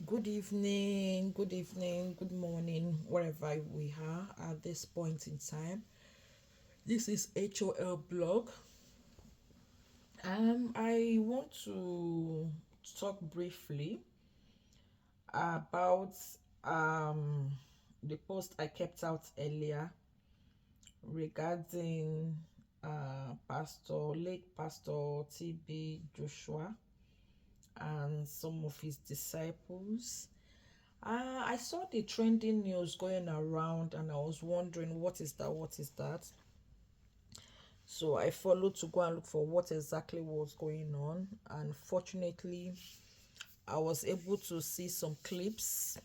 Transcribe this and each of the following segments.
Good evening, good morning, wherever we are at this point in time. This is HOL blog. I want to talk briefly about um the post I kept out earlier regarding late Pastor TB Joshua and some of his disciples. I saw the trending news going around and I was wondering what is that? What is that? So I followed to go and look for what exactly was going on. And fortunately, I was able to see some clips.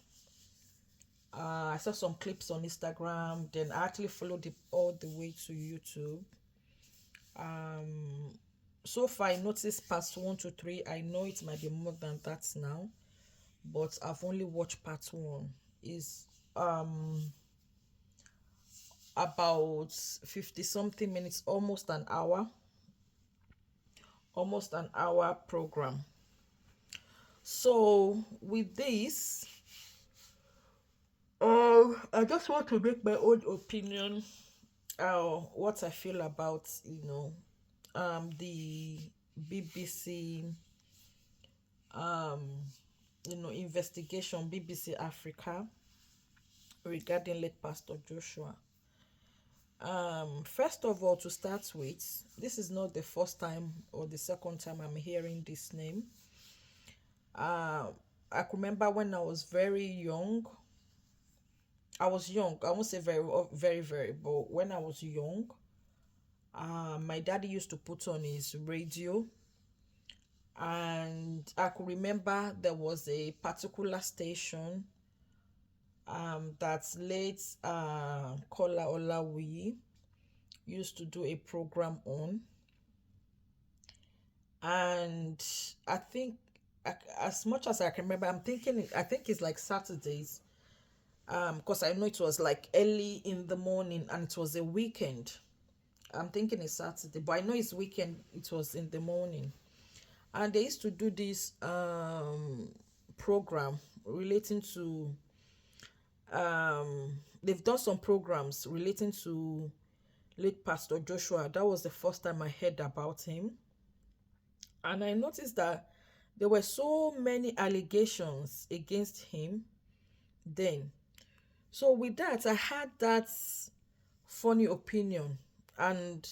I saw some clips on Instagram. Then I actually followed it all the way to YouTube. Um, so far, I noticed past one to three. I know it might be more than that now, but I've only watched part one. Is about 50 something minutes, almost an hour program. So with this, I just want to make my own opinion, what I feel about the BBC um investigation, BBC Africa, regarding late Pastor Joshua. First of all, to start with, this is not the first time or the second time I'm hearing this name. Uh, I can remember when I was very young. I was young. I won't say very, but when I was young, my daddy used to put on his radio, and I could remember there was a particular station that late Kola Olawi used to do a program on, and I think as much as I can remember, I think it's like Saturdays, because I know it was like early in the morning and it was a weekend. I'm thinking it's Saturday, but I know it's weekend. It was in the morning, and they used to do this program relating to they've done some programs relating to late Pastor Joshua. That was the first time I heard about him, and I noticed that there were so many allegations against him then. So with that, I had that funny opinion, and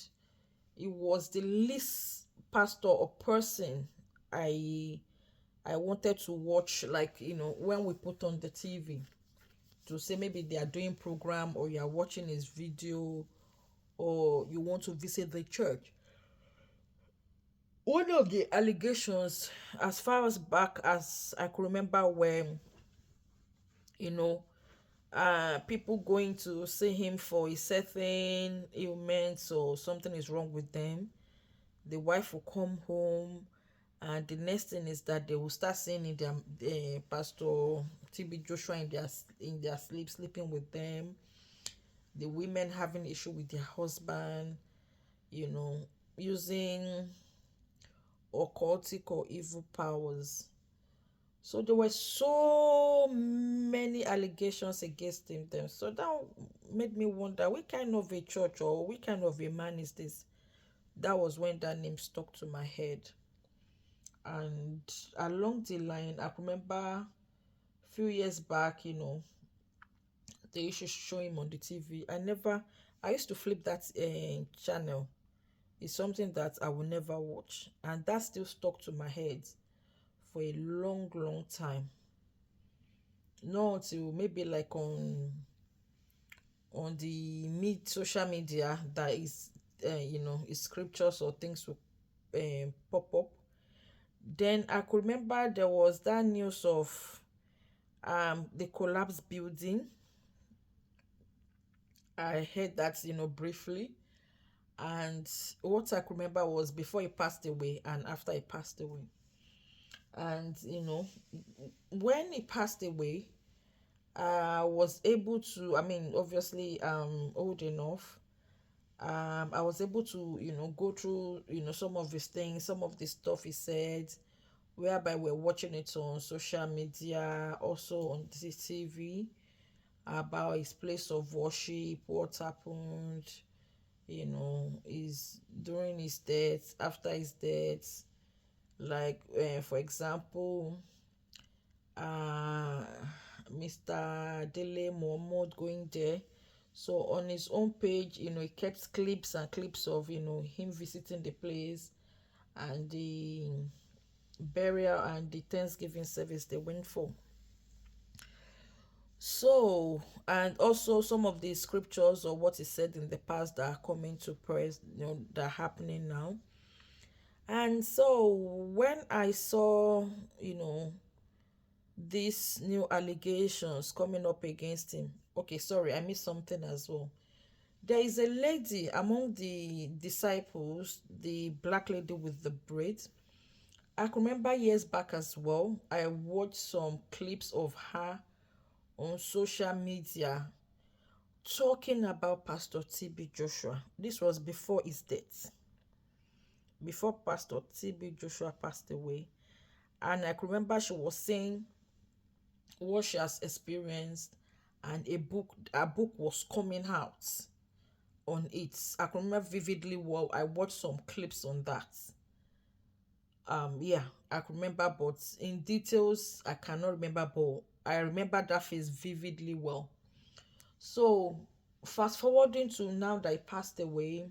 it was the least pastor or person I I wanted to watch, like when we put on the TV to say maybe they are doing program or you are watching his video or you want to visit the church. One of the allegations, as far as back as I could remember, were you know people going to see him for a certain ailment or something is wrong with them. The wife will come home, and the next thing is that they will start seeing in their Pastor TB Joshua in their sleep, sleeping with them. The women having issue with their husband, you know, using occultic or evil powers. So there were so many allegations against him then. So that made me wonder, what kind of a church or what kind of a man is this? That was when that name stuck to my head. And along the line, I remember a few years back, they used to show him on the TV. I used to flip that channel. It's something that I will never watch. And that still stuck to my head for a long, long time. Not until maybe like on the social media that is, is scriptures or things will pop up. Then I could remember there was that news of the collapsed building. I heard that, briefly. And what I could remember was before he passed away and after he passed away. And, when he passed away, I was able to, I mean, obviously, old enough. I was able to, go through, some of his things, some of the stuff he said whereby we're watching it on social media, also on the TV, about his place of worship, what happened, is during his death, after his death. Like, for example, uh, Mr. Dele Mohammed going there. So on his own page, he kept clips and clips of, him visiting the place and the burial and the Thanksgiving service they went for. So, and also some of the scriptures or what is said in the past that are coming to press, that are happening now. And so when I saw, you know, these new allegations coming up against him, okay, sorry, I missed something as well. There is a lady among the disciples, the black lady with the braid. I can remember years back as well, I watched some clips of her on social media talking about Pastor TB Joshua. This was before his death, before Pastor TB Joshua passed away. And I can remember she was saying what she has experienced, and a book was coming out on it. I can remember vividly well. I watched some clips on that. Yeah, I can remember, but in details I cannot remember, but I remember that face vividly well. So fast forwarding to now that he passed away,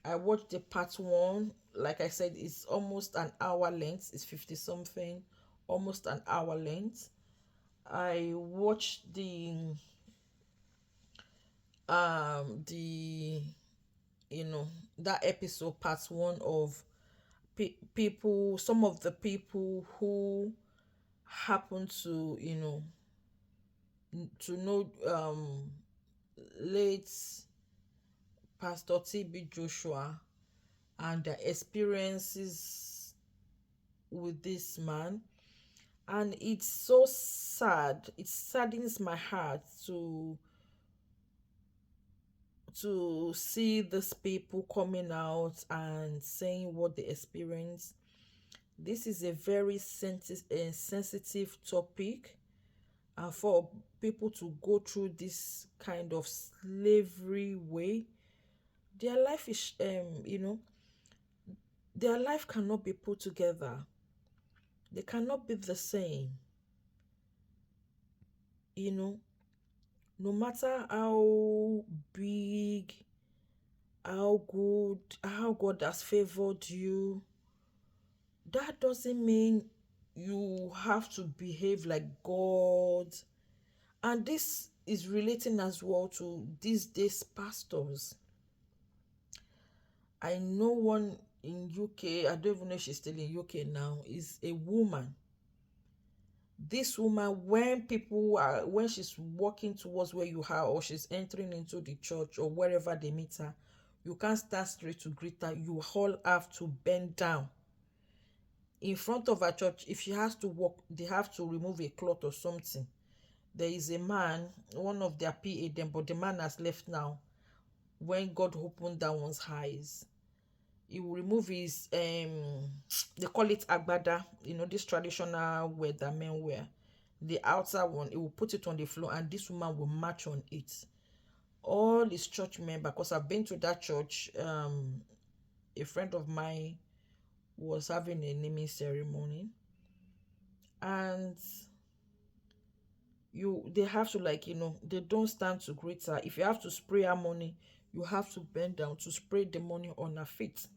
I watched the part one. Like I said, it's almost an hour length. It's 50 something, almost an hour length. I watched the you know that episode part one of people, some of the people who happen to know late Pastor TB Joshua and their experiences with this man. And it's so sad, it saddens my heart to see these people coming out and saying what they experience. This is a very sensitive topic, and for people to go through this kind of slavery way, their life is their life cannot be put together. They cannot be the same. you know no matter how big, how good, how God has favored you, that doesn't mean you have to behave like God. And this is relating as well to these days pastors. I know one in UK, I don't even know if she's still in UK now, is a woman. This woman, when she's walking towards where you are, or she's entering into the church or wherever they meet her, you can't stand straight to greet her. You all have to bend down in front of her church. If she has to walk, they have to remove a cloth or something. There is a man, one of their PA them, but the man has left now. When God opened that one's eyes, he will remove his they call it agbada, this traditional wear that men wear. The outer one, he will put it on the floor, and this woman will march on it. All his church member, because I've been to that church, a friend of mine was having a naming ceremony, and they have to, like, they don't stand to greet her. If you have to spray her money, you have to bend down to spray the money on her feet.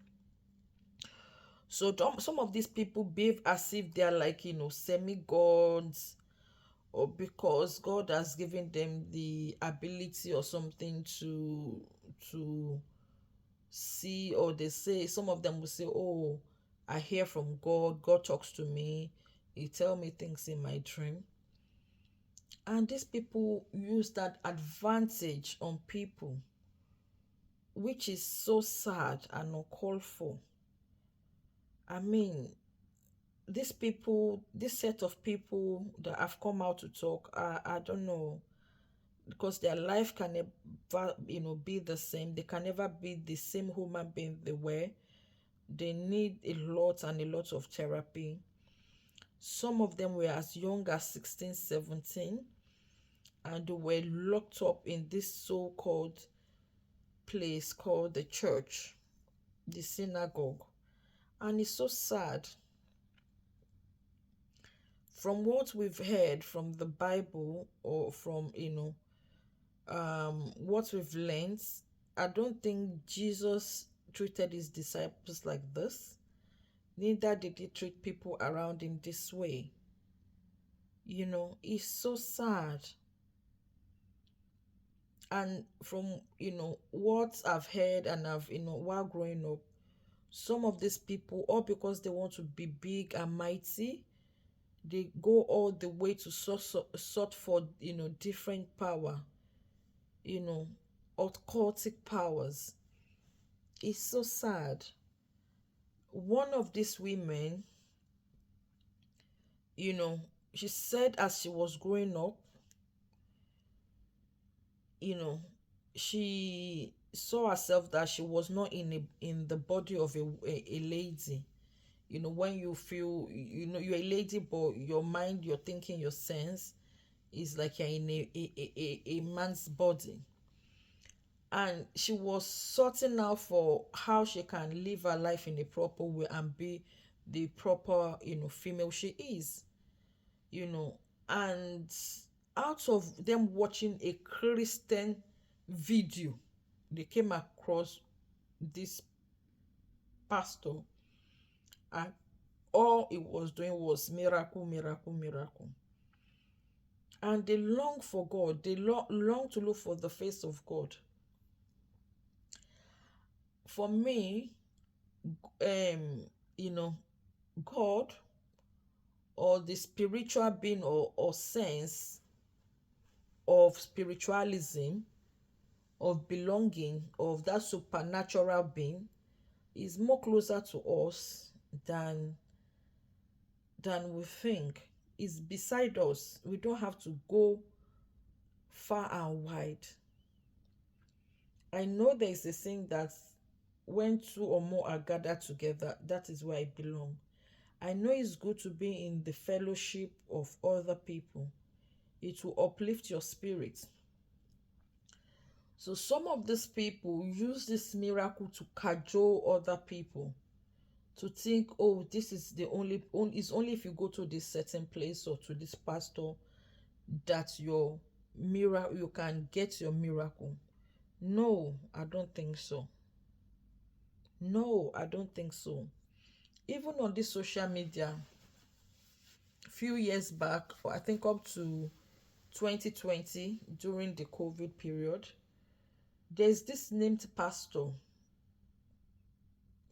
So some of these people behave as if they are like, semi-gods, or because God has given them the ability or something to see, or they say, some of them will say, oh, I hear from God, God talks to me, he tell me things in my dream. And these people use that advantage on people, which is so sad and uncalled for. I mean, this set of people that have come out to talk, I don't know, because their life can never, be the same. They can never be the same human being they were. They need a lot and a lot of therapy. Some of them were as young as 16, 17, and they were locked up in this so-called place called the church, the synagogue. And it's so sad. From what we've heard from the Bible, or from, what we've learned, I don't think Jesus treated his disciples like this. Neither did he treat people around him this way. It's so sad. And from what I've heard, and I've while growing up, some of these people, all because they want to be big and mighty, they go all the way to sort for different power, you know occultic powers. It's so sad. One of these women, you know she said as she was growing up, you know she saw herself that she was not in the body of a lady. When you feel, you're a lady, but your mind, your thinking, your sense is like you're in a man's body. And she was sorting out for how she can live her life in a proper way and be the proper female she is. you know and out of them watching a Christian video, they came across this pastor, and all it was doing was miracle, miracle, miracle. And they long for God. They long to look for the face of God. For me, um, you know, God, or the spiritual being, or sense of spiritualism, of belonging, of that supernatural being, is more closer to us than we think. Is beside us. We don't have to go far and wide. I know there is a saying that when two or more are gathered together, that is where I belong. I know it's good to be in the fellowship of other people. It will uplift your spirit. So some of these people use this miracle to cajole other people, to think, oh, this is the only it's only if you go to this certain place or to this pastor that your miracle, you can get your miracle. No, I don't think so. No, I don't think so. Even on this social media, few years back, or I think up to 2020, during the COVID period, there's this named pastor.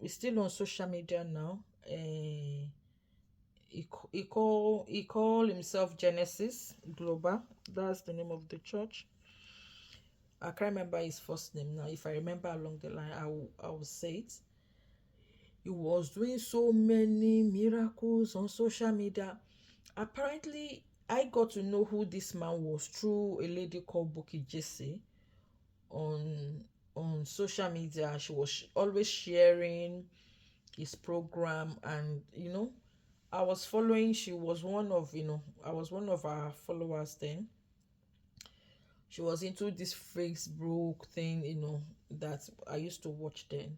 He's still on social media now. He call himself Genesis Global. That's the name of the church. I can't remember his first name now. If I remember along the line, I will say it. He was doing so many miracles on social media. Apparently, I got to know who this man was through a lady called Buki Jesse on social media. She was always sharing his program, and I was following. She was one of I was one of our followers then. She was into this Facebook thing, that I used to watch then.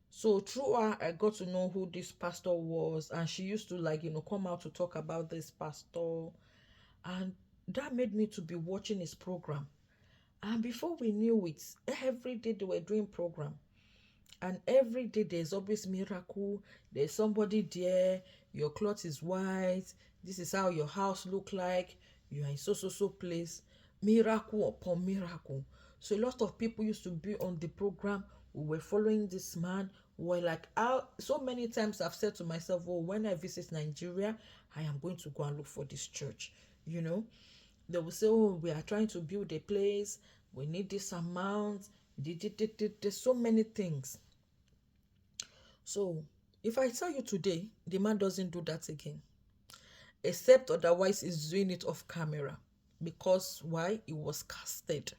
So through her, I got to know who this pastor was, and she used to come out to talk about this pastor, and that made me to be watching his program. And before we knew it, every day they were doing program, and every day there's always miracle. There's somebody there. Your cloth is white. This is how your house look like. You are in so place. Miracle upon miracle. So a lot of people used to be on the program. We were following this man. We were like, so many times I've said to myself, oh, when I visit Nigeria, I am going to go and look for this church. They will say, oh, we are trying to build a place. We need this amount. There's so many things. So if I tell you today, the man doesn't do that again, except otherwise he's doing it off camera. Because why? It was casted.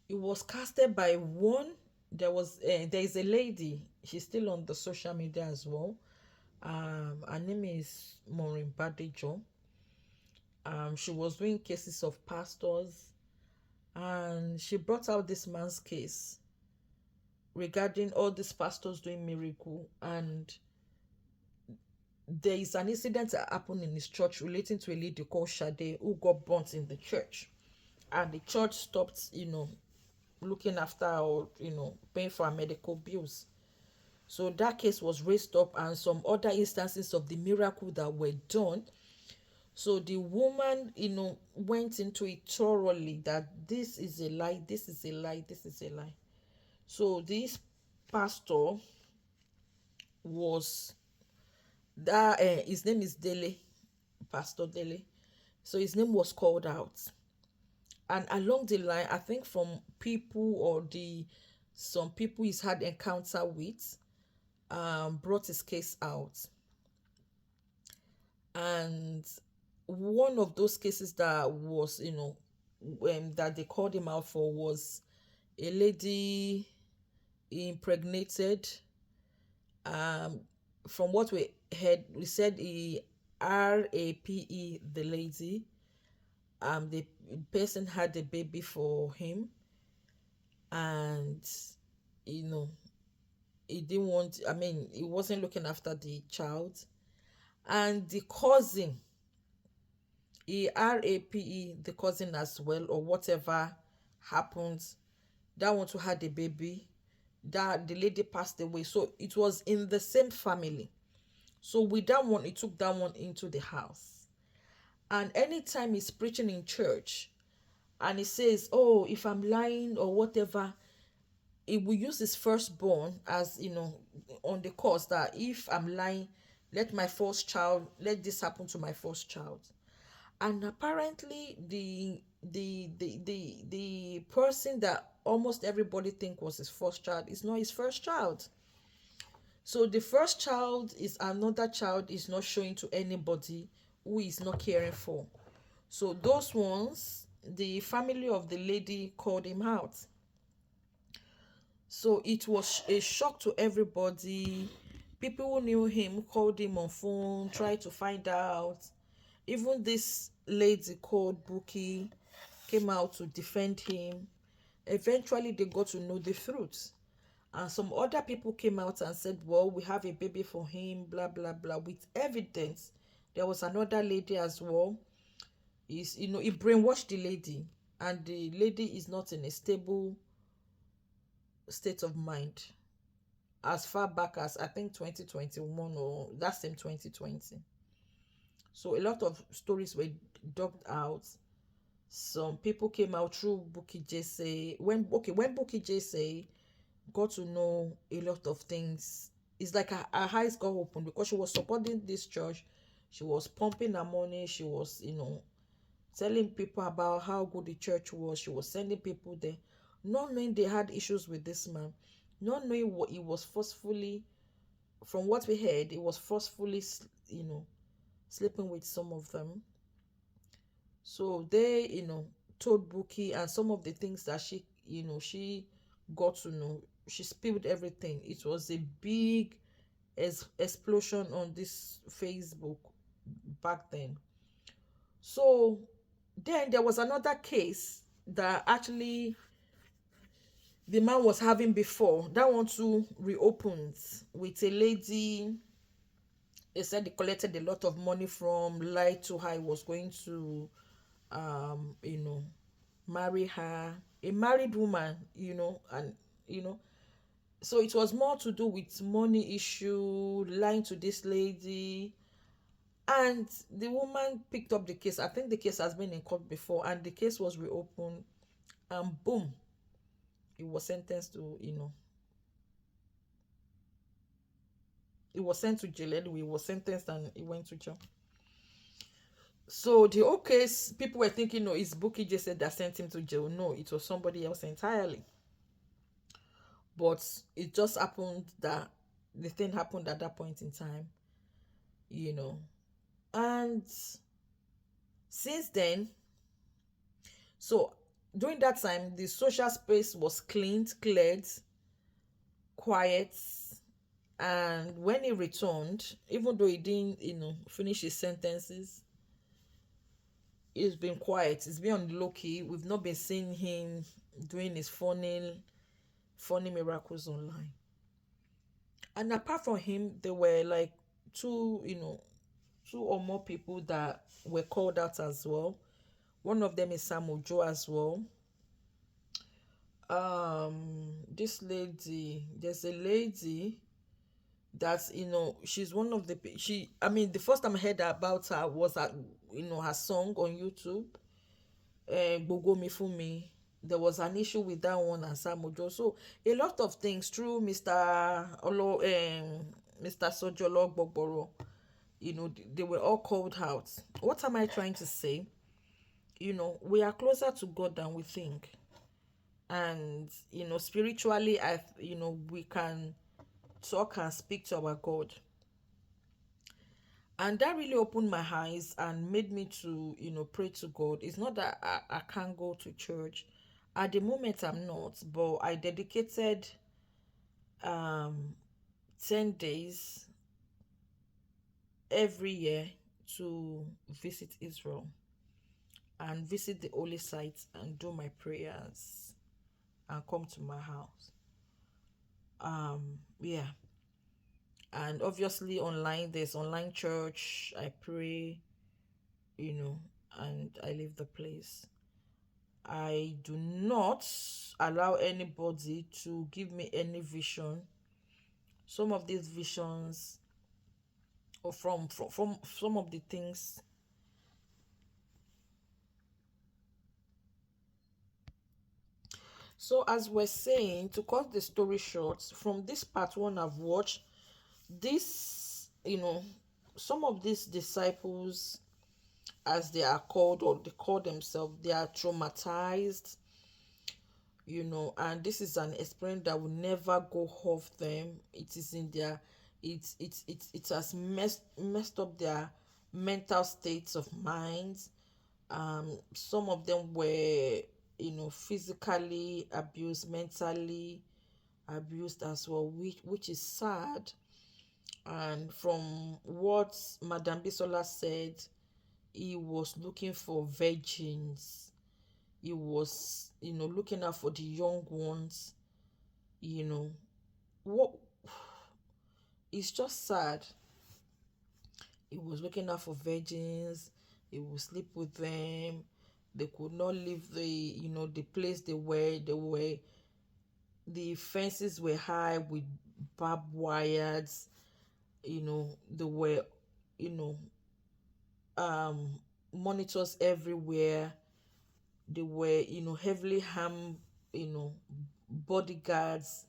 It was casted by one. There is a lady. She's still on the social media as well. Her name is Maureen Badejo. She was doing cases of pastors, and she brought out this man's case regarding all these pastors doing miracle. And there is an incident that happened in his church relating to a lady called Shade who got burnt in the church, and the church stopped, looking after her, or paying for her medical bills. So that case was raised up, and some other instances of the miracle that were done. So the woman, went into it thoroughly, that this is a lie, this is a lie, this is a lie. So this pastor was that his name is Dele, Pastor Dele. So his name was called out. And along the line, I think from people, or the some people he's had encounter with, brought his case out. And one of those cases that was, that they called him out for, was a lady impregnated. um from what we heard, we said he rape the lady. The person had a baby for him, and you know he didn't want, he wasn't looking after the child. And the cousin, he rape the cousin as well, or whatever happens. That one too had a baby, that the lady passed away, so it was in the same family. So with that one, he took that one into the house. And anytime he's preaching in church and he says, oh, if I'm lying or whatever, he will use his firstborn as, on the cause that if I'm lying, let this happen to my first child. And apparently the person that almost everybody think was his first child is not his first child. So the first child is another child is not showing to anybody, who is not caring for. So those ones, the family of the lady called him out. So it was a shock to everybody. People who knew him called him on phone, tried to find out. Even this lady called Buki came out to defend him. Eventually, they got to know the truth. And some other people came out and said, well, we have a baby for him, blah, blah, blah, with evidence. There was another lady as well. He brainwashed the lady, and the lady is not in a stable state of mind as far back as I think 2021, or that same 2020. So a lot of stories were dug out. Some people came out through Buki Jesse. When Buki Jesse got to know a lot of things, it's like her eyes got open, because she was supporting this church. She was pumping her money. She was, telling people about how good the church was. She was sending people there, not knowing they had issues with this man, not knowing what he was forcefully, from what we heard, he was forcefully, sleeping with some of them. So they, told Buki, and some of the things that she got to know, she spilled everything. It was a big explosion on this Facebook back then. So then there was another case that actually the man was having before. That one too reopened with a lady. They said they collected a lot of money from, lied to her, he was going to um you know marry her, a married woman, and you know so it was more to do with money issue, lying to this lady. And the woman picked up the case. I think the case has been in court before, and the case was reopened, and boom, he was sentenced to, he was sent to jail anyway. He was sentenced and he went to jail. So the whole case, people were thinking, no, it's Buki just said that sent him to jail. No, it was somebody else entirely. But it just happened that the thing happened at that point in time, you know. And since then, so during that time, the social space was cleared, quiet, And when he returned, even though he didn't, finish his sentences, he's been quiet. He's been on the low key. We've not been seeing him doing his funny miracles online. And apart from him, there were like two, two or more people that were called out as well. One of them is Sam Ojo as well. This lady, there's a lady that's, she's one of the she I mean, the first time I heard about her was at, her song on YouTube, Gogo Mi Fun Me. There was an issue with that one and Sam Ojo. So a lot of things through Mr. Sojolo Gbogboro, they were all called out. What am I trying to say? We are closer to God than we think. And spiritually, we can talk and speak to our God. And that really opened my eyes and made me to pray to God. It's not that I can't go to church at the moment. I'm not, but I dedicated um 10 days every year to visit Israel and visit the holy sites and do my prayers and come to my house. Yeah. And obviously online, there's online church. I pray, you know and I leave the place. I do not allow anybody to give me any vision. Some of these visions, or from some of the things. So as we're saying, to cut the story short, from this part one I've watched, this, some of these disciples, as they are called, or they call themselves, they are traumatized, and this is an experience that will never go off them. It is in their, it has messed up their mental states of minds. Some of them were, physically abused, mentally abused as well, which is sad. And from what Madame Bisola said, he was looking for virgins. He was, looking out for the young ones. you know what It's just sad. He was looking out for virgins. He would sleep with them. They could not leave the place the fences were high with barbed wires. There were, you know um monitors everywhere. They were, heavily harmed, you know bodyguards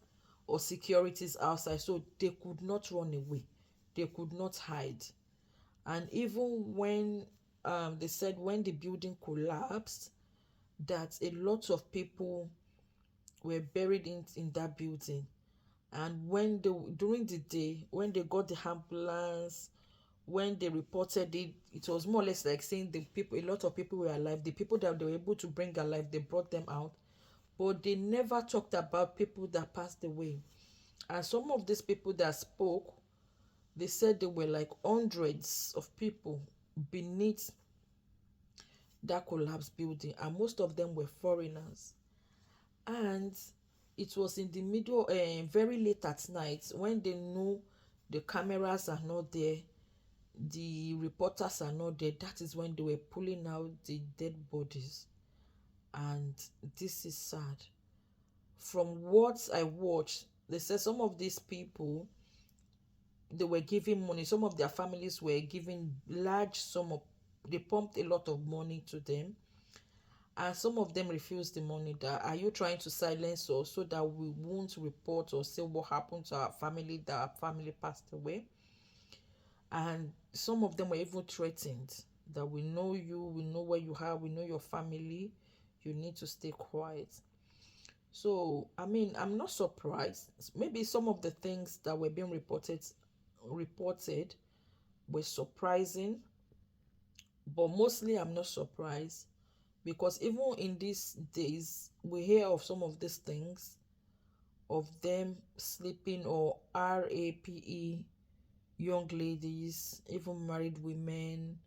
or securities outside, so they could not run away. They could not hide. And even when, they said, when the building collapsed, that a lot of people were buried in that building. And when they, during the day, when they got the ambulance, when they reported it, it was more or less like saying the people, a lot of people were alive. The people that they were able to bring alive, they brought them out. But they never talked about people that passed away. And some of these people that spoke, they said there were like hundreds of people beneath that collapsed building, and most of them were foreigners. And it was in the middle, very late at night, when they knew the cameras are not there, the reporters are not there. That is when they were pulling out the dead bodies. And this is sad. From what I watched, they said some of these people, they were giving money. Some of their families were giving large sum of, they pumped a lot of money to them. And some of them refused the money. That, are you trying to silence us so that we won't report or say what happened to our family, that our family passed away? And some of them were even threatened that, we know you, we know where you are, we know your family, you need to stay quiet. So I mean, I'm not surprised. Maybe some of the things that were being reported were surprising, but mostly I'm not surprised, because even in these days we hear of some of these things of them sleeping, or rape, young ladies, even married women,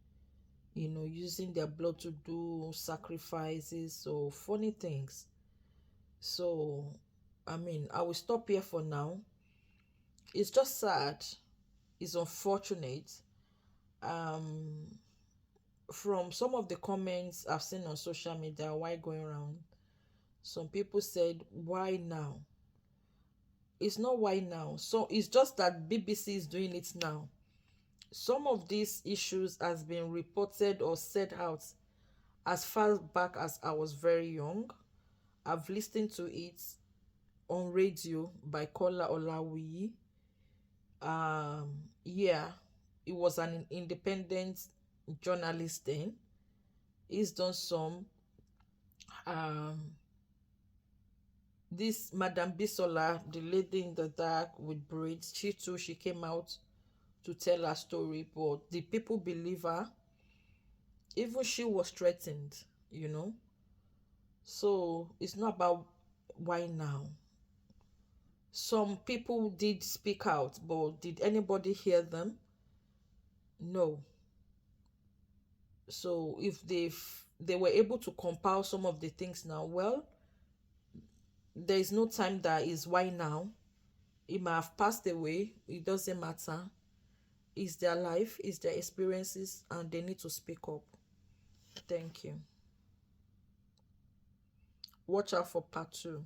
using their blood to do sacrifices or funny things. So, I mean, I will stop here for now. It's just sad. It's unfortunate. Um, from some of the comments I've seen on social media while going around, some people said, "Why now?" It's not why now. So it's just that BBC is doing it now. Some of these issues has been reported or said out as far back as I was very young. I've listened to it on radio by Kola Olawiyi. Yeah, he was an independent journalist then. He's done some. Um, this Madam Bisola, the lady in the dark with braids, she too, she came out to tell her story, but the people believe her. Even she was threatened. So it's not about why now. Some people did speak out, but did anybody hear them? No. So if they were able to compile some of the things now, well, there is no time that is why now. It might have passed away. It doesn't matter. It's their life, it's their experiences, and they need to speak up. Thank you. Watch out for part 2.